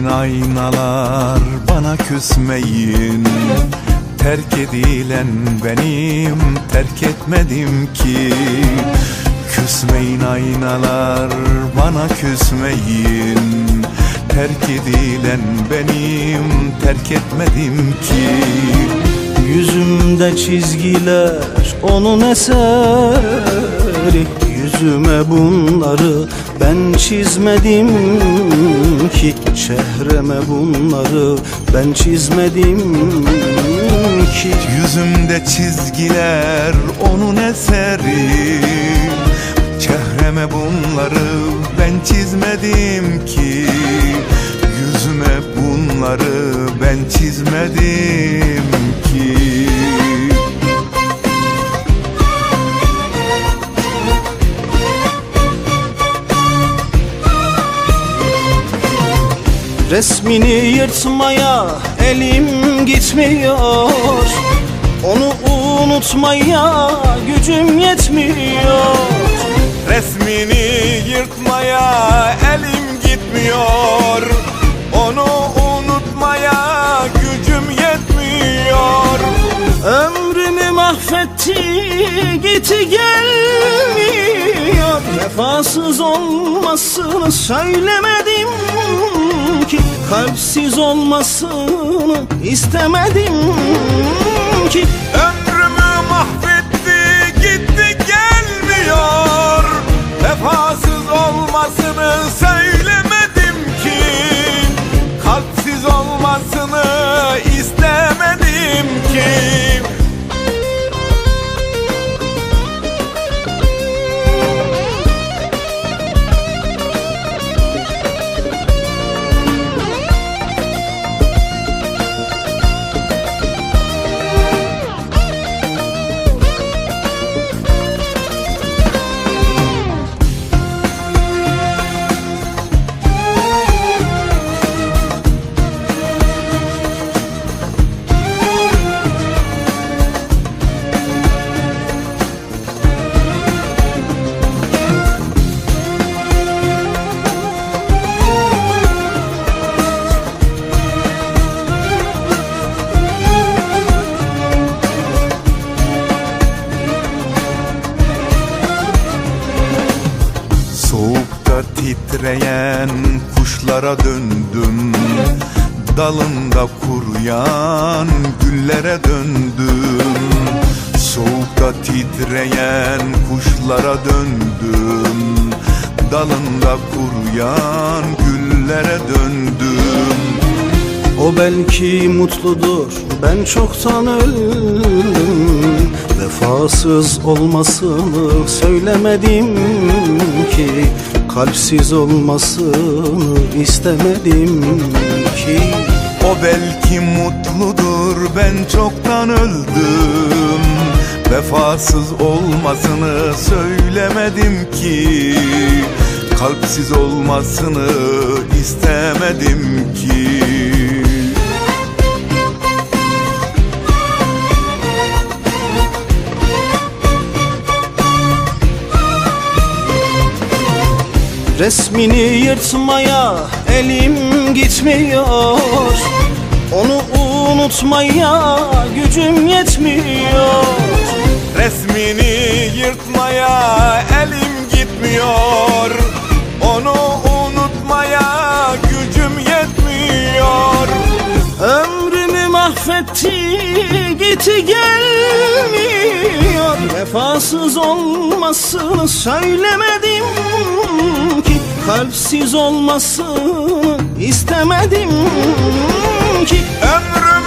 Küsmeyin aynalar, bana küsmeyin. Terk edilen benim, terk etmedim ki. Küsmeyin aynalar, bana küsmeyin. Terk edilen benim, terk etmedim ki. Yüzümde çizgiler onun eseri. Yüzüme bunları ben çizmedim ki. Çehreme bunları ben çizmedim ki. Yüzümde çizgiler onun eseri. Çehreme bunları ben çizmedim ki. Yüzüme bunları ben çizmedim ki. Resmini yırtmaya elim gitmiyor. Onu unutmaya gücüm yetmiyor. Resmini yırtmaya elim gitmiyor. Onu unutmaya gücüm yetmiyor. Ömrümü mahvetti, gitti gelmiyor. Vefasız olmasını söylemedim ki. Kalpsiz olmasını istemedim ki. Ömrümü mahvetti, gitti gelmiyor. Vefasız olmasını söylemedim ki. Kalpsiz olmasını istemedim ki. Soğukta titreyen kuşlara döndüm. Dalında kuruyan güllere döndüm. Soğukta titreyen kuşlara döndüm. Dalında kuruyan güllere döndüm. O belki mutludur, ben çoktan öldüm. Vefasız olmasını söylemedim ki. Kalpsiz olmasını istemedim ki. O belki mutludur, ben çoktan öldüm. Vefasız olmasını söylemedim ki. Kalpsiz olmasını istemedim ki. Resmini yırtmaya elim gitmiyor. Onu unutmaya gücüm yetmiyor. Resmini yırtmaya elim gitmiyor. Onu unutmaya gücüm yetmiyor. Ömrümü mahvetti, gitti gelmiyor. Vefasız olmasını söylemedim ki. Kalpsiz olmasını istemedim ki. Ömrüm